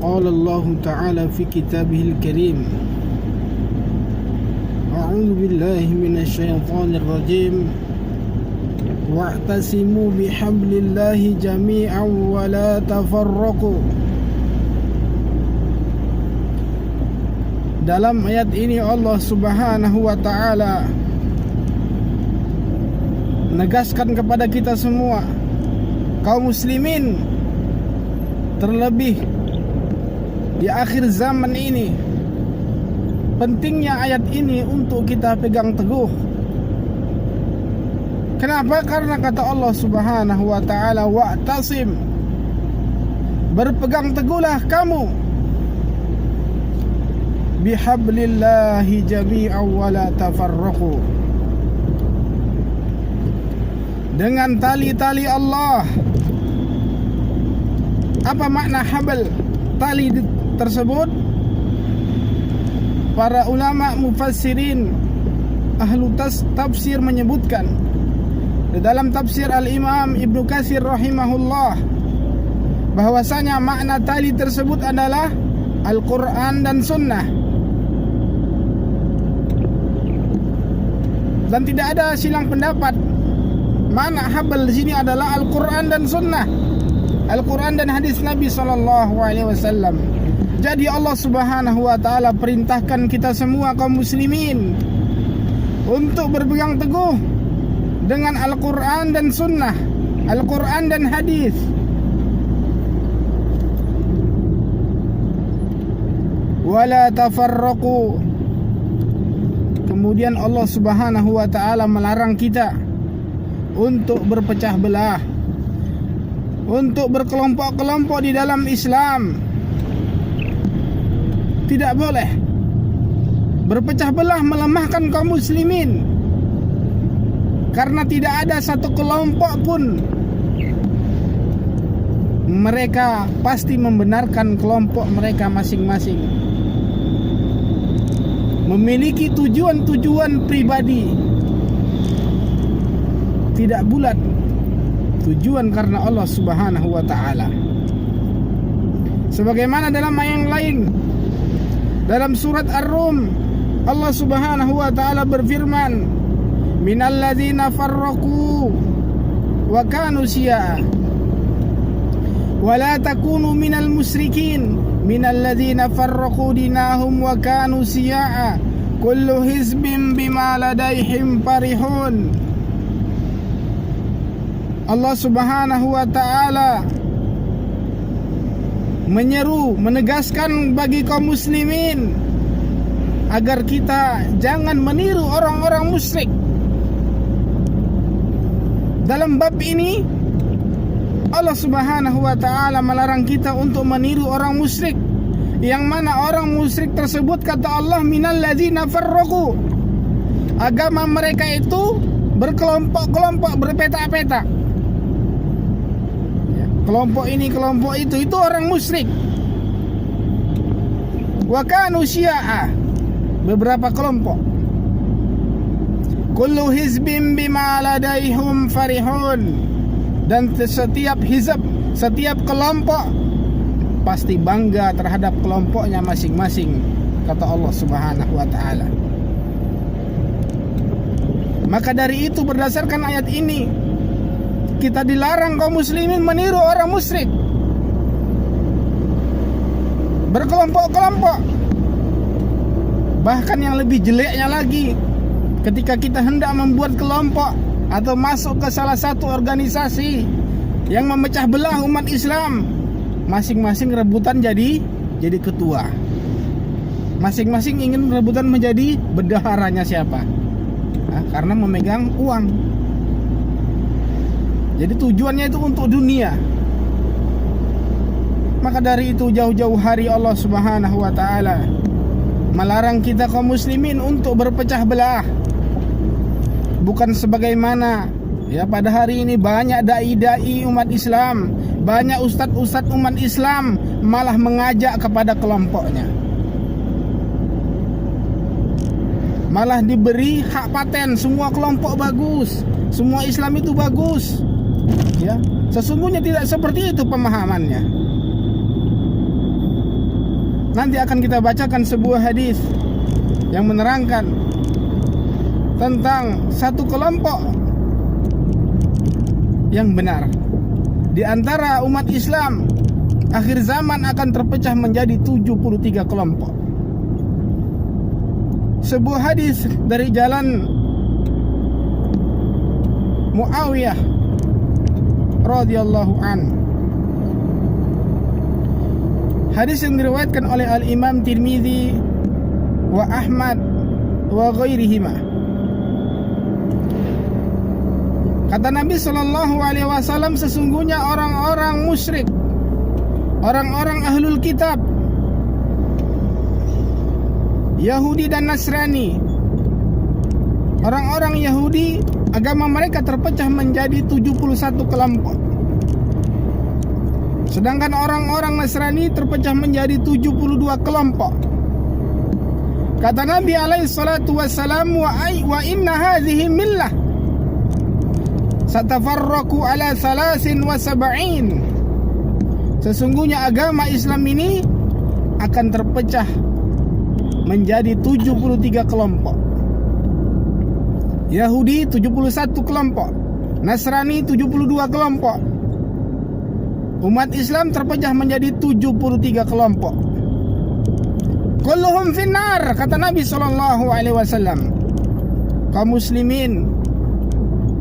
قال الله تعالى في كتابه الكريم أعوذ بالله من الشيطان الرجيم واعتصموا بحبل الله جميعا ولا تفرقوا. Dalam ayat ini Allah Subhanahu wa taala menegaskan kepada kita semua kaum muslimin, terlebih di akhir zaman ini, pentingnya ayat ini untuk kita pegang teguh. Kenapa? Karena kata Allah Subhanahu wa taala, wa'tasim, berpegang teguhlah kamu bihablillahi jami'an wa la tafarraqu, dengan tali-tali Allah. Apa makna habl, tali tersebut? Para ulama mufassirin ahlu tafsir menyebutkan di dalam tafsir Al-Imam Ibnu Katsir rahimahullah bahwasanya makna tali tersebut adalah Al-Quran dan Sunnah. Dan tidak ada silang pendapat, makna habl di sini adalah Al-Quran dan Sunnah, Al-Quran dan hadis Nabi SAW. Jadi Allah Subhanahu wa taala perintahkan kita semua kaum muslimin untuk berpegang teguh dengan Al-Quran dan Sunnah, Al-Quran dan hadis. Wala tafarraqu. Kemudian Allah Subhanahu wa taala melarang kita untuk berpecah belah, untuk berkelompok-kelompok di dalam Islam. Tidak boleh berpecah belah, melemahkan kaum muslimin, karena tidak ada satu kelompok pun mereka pasti membenarkan kelompok mereka masing-masing, memiliki tujuan-tujuan pribadi, tidak bulat tujuan karena Allah Subhanahu wa taala. Sebagaimana dalam ayat yang lain, dalam surat Ar-Rum, Allah Subhanahu wa taala berfirman, minalladzina farraqu wa kanu syi'a wa la takunu minal musyrikin minalladzina farraqu dinahum wa kanu syi'a kullu hizbin bima ladaihim farihun. Allah Subhanahu wa taala menyeru, menegaskan bagi kaum muslimin agar kita jangan meniru orang-orang musyrik. Dalam bab ini Allah Subhanahu wa taala melarang kita untuk meniru orang musyrik, yang mana orang musyrik tersebut kata Allah minalladzina farraqu, agama mereka itu berkelompok-kelompok, berpetak-petak. Kelompok ini, kelompok itu orang musyrik. Wa kanu syi'a, beberapa kelompok. Kullu hizbin bima ladaihum farihun, dan setiap hizb, setiap kelompok pasti bangga terhadap kelompoknya masing-masing, kata Allah Subhanahu wa taala. Maka dari itu, berdasarkan ayat ini, kita dilarang kaum muslimin meniru orang musyrik, berkelompok-kelompok. Bahkan yang lebih jeleknya lagi, ketika kita hendak membuat kelompok atau masuk ke salah satu organisasi yang memecah belah umat Islam, masing-masing rebutan jadi ketua, masing-masing ingin rebutan menjadi bendaharanya siapa, karena memegang uang. Jadi tujuannya itu untuk dunia. Maka dari itu jauh-jauh hari Allah Subhanahu wa taala melarang kita kaum muslimin untuk berpecah belah. Bukan sebagaimana pada hari ini banyak dai-dai umat Islam, banyak ustadz-ustadz umat Islam malah mengajak kepada kelompoknya, malah diberi hak paten, semua kelompok bagus, semua Islam itu bagus. Sesungguhnya tidak seperti itu pemahamannya. nanti akan kita bacakan sebuah hadis yang menerangkan tentang satu kelompok yang benar. Di antara umat Islam akhir zaman akan terpecah menjadi 73 kelompok. Sebuah hadis dari jalan Muawiyah radhiyallahu an. Hadis yang diriwayatkan oleh Al-Imam Tirmizi wa Ahmad wa ghairihima. Kata Nabi SAW, sesungguhnya orang-orang musyrik, orang-orang ahlul kitab, Yahudi dan Nasrani, orang-orang Yahudi, agama mereka terpecah menjadi 71 kelompok. Sedangkan orang-orang Nasrani terpecah menjadi 72 kelompok. Kata Nabi alaihi salatu wassalam, wa inna hadhihi millah satafarraqu ala 73. Sesungguhnya agama Islam ini akan terpecah menjadi 73 kelompok. Yahudi 71 kelompok, Nasrani 72 kelompok. Umat Islam terpecah menjadi 73 kelompok. Kulluhum finnar, kata Nabi SAW. Kaum muslimin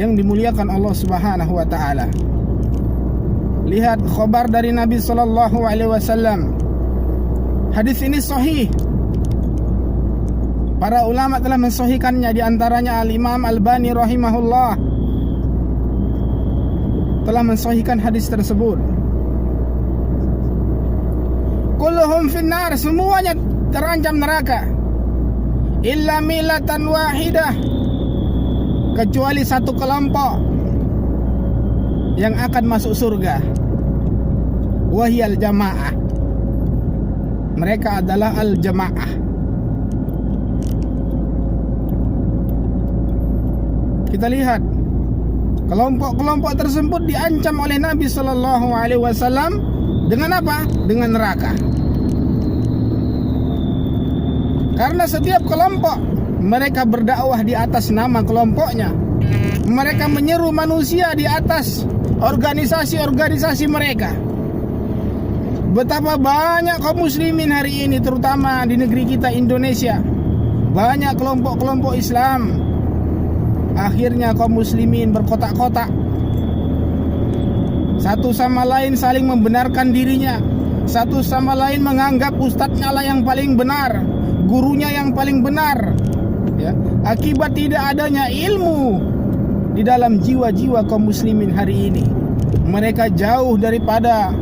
yang dimuliakan Allah Subhanahu wa taala. Lihat khabar dari Nabi SAW. Hadis ini sahih. Para ulama telah mensahihkannya, di antaranya Al-Imam Albani rahimahullah telah mensahihkan hadis tersebut. Kulluhum finnar, semuanya terancam neraka, illa millatan wahidah, kecuali satu kelompok yang akan masuk surga. Wahiyal jamaah, mereka adalah al-jamaah. Kita lihat kelompok-kelompok tersebut diancam oleh Nabi SAW dengan apa? Dengan neraka. Karena setiap kelompok mereka berdakwah di atas nama kelompoknya. Mereka menyeru manusia di atas organisasi-organisasi mereka. Betapa banyak kaum muslimin hari ini, terutama di negeri kita Indonesia, banyak kelompok-kelompok Islam. Akhirnya kaum muslimin berkotak-kotak, satu sama lain saling membenarkan dirinya, satu sama lain menganggap ustadznya lah yang paling benar, gurunya yang paling benar, ya. Akibat tidak adanya ilmu di dalam jiwa-jiwa kaum muslimin hari ini. Mereka jauh daripada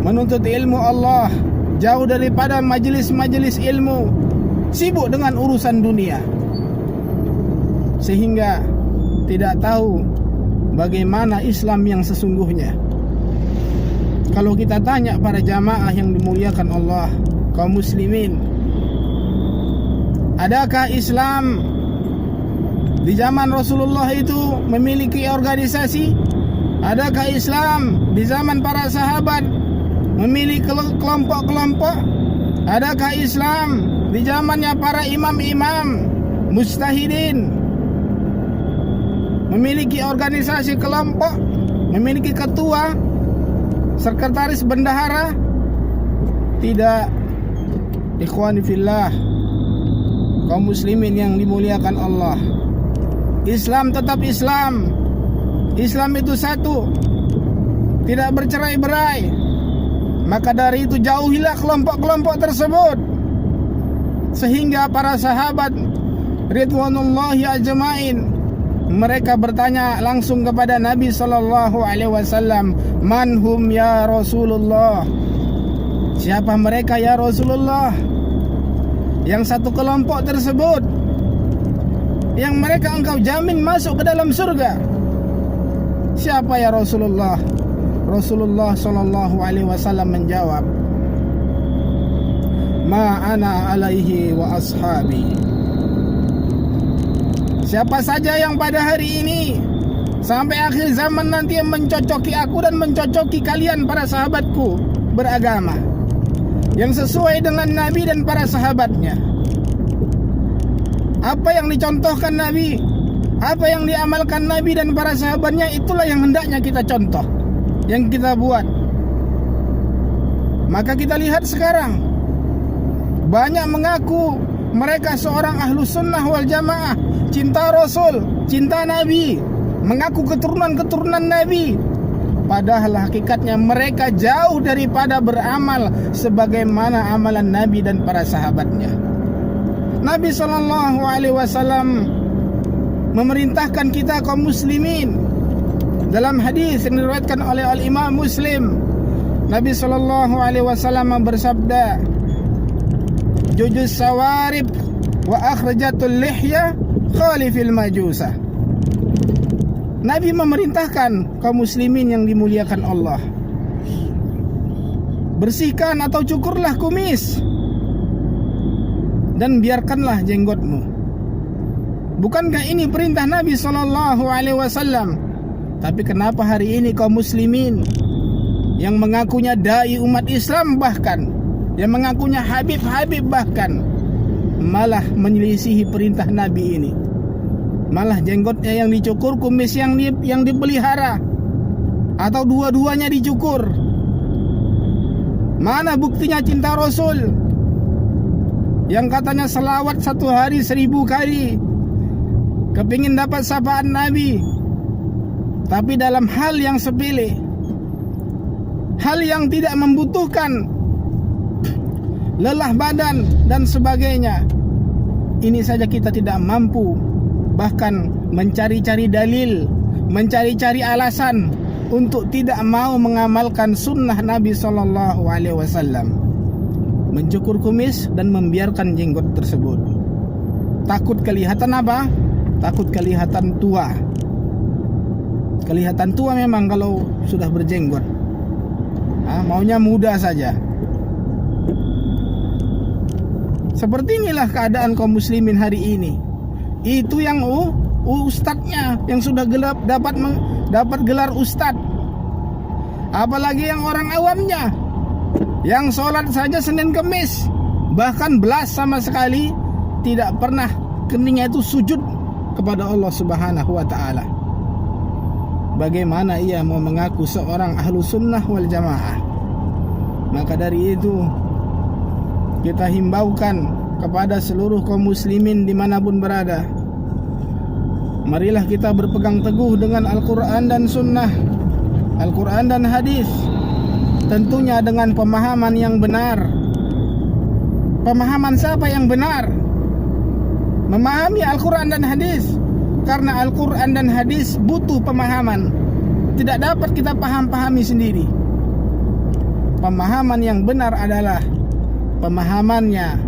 menuntut ilmu Allah, jauh daripada majelis-majelis ilmu, sibuk dengan urusan dunia, sehingga tidak tahu bagaimana Islam yang sesungguhnya. Kalau kita tanya para jamaah yang dimuliakan Allah, kaum muslimin, adakah Islam di zaman Rasulullah itu memiliki organisasi? Adakah Islam di zaman para sahabat memiliki kelompok-kelompok? Adakah Islam di zamannya para imam-imam mujtahidin memiliki organisasi kelompok, memiliki ketua, sekretaris bendahara? Tidak. Ikhwani fillah, kaum muslimin yang dimuliakan Allah, Islam tetap Islam. Islam itu satu, tidak bercerai-berai. Maka dari itu jauhilah kelompok-kelompok tersebut. Sehingga para sahabat ridwanullahi ajmain, mereka bertanya langsung kepada Nabi SAW, "Man hum ya Rasulullah?" Siapa mereka ya Rasulullah? Yang satu kelompok tersebut yang mereka engkau jamin masuk ke dalam surga, siapa ya Rasulullah? Rasulullah SAW menjawab, "Ma ana alaihi wa ashabi." Siapa saja yang pada hari ini sampai akhir zaman nanti yang mencocoki aku dan mencocoki kalian para sahabatku beragama, yang sesuai dengan Nabi dan para sahabatnya. Apa yang dicontohkan Nabi, apa yang diamalkan Nabi dan para sahabatnya, itulah yang hendaknya kita contoh, yang kita buat. Maka kita lihat sekarang banyak mengaku mereka seorang ahlus sunnah wal jamaah, cinta Rasul, cinta Nabi, mengaku keturunan-keturunan Nabi, padahal hakikatnya mereka jauh daripada beramal sebagaimana amalan Nabi dan para sahabatnya. Nabi SAW memerintahkan kita kaum muslimin dalam hadis yang diriwayatkan oleh Al-Imam Muslim. Nabi SAW bersabda, "Jujus sawarib wa akhrajatul lihya khalifil majusa." Nabi memerintahkan kaum muslimin yang dimuliakan Allah, bersihkan atau cukurlah kumis dan biarkanlah jenggotmu. Bukankah ini perintah Nabi SAW? Tapi kenapa hari ini kaum muslimin yang mengakunya dai umat Islam, bahkan yang mengakunya Habib bahkan malah menyelisihi perintah Nabi ini? Malah jenggotnya yang dicukur, kumis yang dipelihara, atau dua-duanya dicukur. Mana buktinya cinta Rasul yang katanya selawat satu hari 1000 kali, kepingin dapat sapaan Nabi, tapi dalam hal yang sepele, hal yang tidak membutuhkan lelah badan dan sebagainya, ini saja kita tidak mampu, bahkan mencari-cari dalil, mencari-cari alasan untuk tidak mau mengamalkan sunnah Nabi SAW, mencukur kumis dan membiarkan jenggot tersebut. Takut kelihatan apa? Takut kelihatan tua. Kelihatan tua memang kalau sudah berjenggot. Maunya muda saja. Seperti inilah keadaan kaum muslimin hari ini. Itu yang ustadznya yang sudah dapat gelar ustadz. Apalagi yang orang awamnya, yang sholat saja Senin Kemis, bahkan belas sama sekali tidak pernah keningnya itu sujud kepada Allah Subhanahu wa ta'ala. Bagaimana ia mau mengaku seorang ahlu sunnah wal jamaah? Maka dari itu kita himbaukan kepada seluruh kaum muslimin dimanapun berada, marilah kita berpegang teguh dengan Al-Quran dan Sunnah, Al-Quran dan hadis, tentunya dengan pemahaman yang benar. Pemahaman siapa yang benar? Memahami Al-Quran dan hadis. Karena Al-Quran dan hadis butuh pemahaman, tidak dapat kita pahami sendiri. Pemahaman yang benar adalah pemahamannya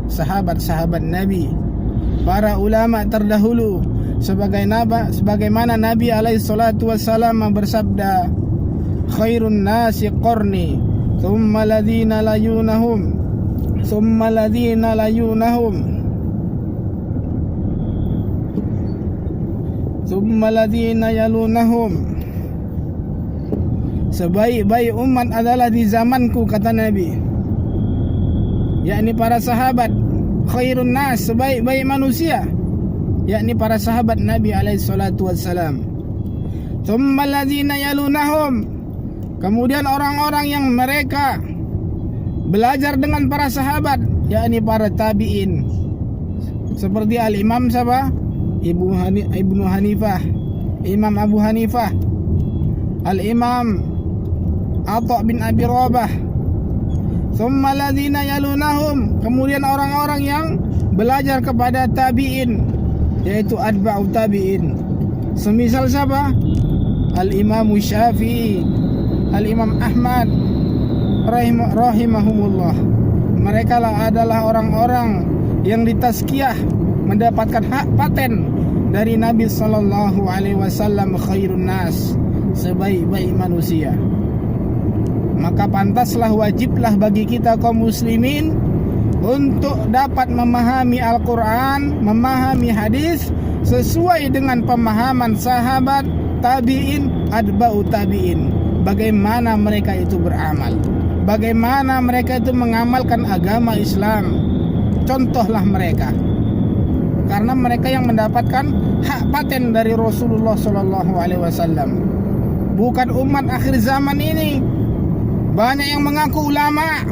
sahabat-sahabat Nabi, para ulama terdahulu, sebagaimana Nabi SAW bersabda, "Khairun nasi qarni, thumma ladhina layunahum, thumma ladhina layunahum, thumma ladhina yalunahum." Sebaik-baik umat adalah di zamanku, kata Nabi, yakni para sahabat. Khairun nas, sebaik-baik manusia, yakni para sahabat Nabi SAW. Thumma ladhina yalunahum, kemudian orang-orang yang mereka belajar dengan para sahabat, yakni para tabi'in, seperti Al-Imam siapa? Ibnu Hanifah, Imam Abu Hanifah, Al-Imam Atha bin Abi Rabah. Thumma ladhina yalunahum, kemudian orang-orang yang belajar kepada tabi'in, yaitu atba'u tabi'in. Semisal siapa? Al-Imam Syafi'i, Al-Imam Ahmad rahimahumullah. Mereka adalah orang-orang yang ditazkiyah, mendapatkan hak paten dari Nabi SAW, khairun nas, sebaik-baik manusia. Maka pantaslah, wajiblah bagi kita kaum muslimin untuk dapat memahami Al-Quran, memahami hadis sesuai dengan pemahaman sahabat, tabi'in, atba'u tabi'in, bagaimana mereka itu beramal, bagaimana mereka itu mengamalkan agama Islam. Contohlah mereka, karena mereka yang mendapatkan hak paten dari Rasulullah SAW, bukan umat akhir zaman ini. Banyak yang mengaku ulama,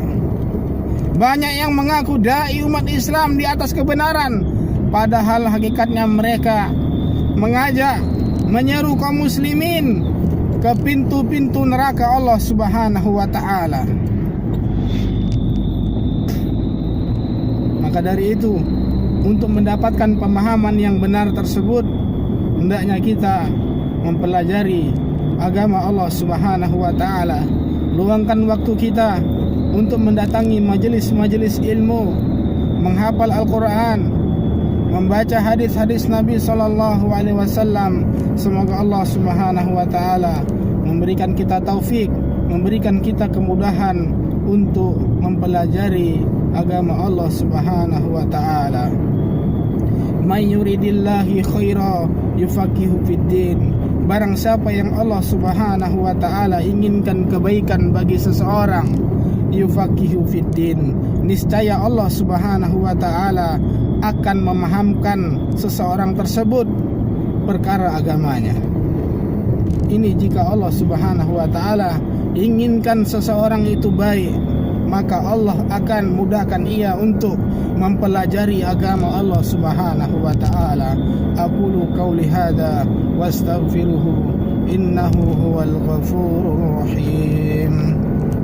banyak yang mengaku dai umat Islam di atas kebenaran, padahal hakikatnya mereka mengajak, menyeru kaum muslimin ke pintu-pintu neraka Allah Subhanahu wa taala. Maka dari itu, untuk mendapatkan pemahaman yang benar tersebut, hendaknya kita mempelajari agama Allah Subhanahu wa taala. Luangkan waktu kita untuk mendatangi majelis-majelis ilmu, menghafal Al-Quran, membaca hadis-hadis Nabi SAW. Semoga Allah Subhanahu wa taala memberikan kita taufik, memberikan kita kemudahan untuk mempelajari agama Allah Subhanahu wa taala. May yuridillahi khaira yufaqihu fiddin. Barang siapa yang Allah Subhanahu wa taala inginkan kebaikan bagi seseorang, yufaqihu fiddin, niscaya Allah Subhanahu wa taala akan memahamkan seseorang tersebut perkara agamanya. Ini jika Allah Subhanahu wa taala inginkan seseorang itu baik, maka Allah akan mudahkan ia untuk mempelajari agama Allah Subhanahu wa taala. Aqulu qauli hadza wastaghfiruhu innahu huwal ghafurur rahim.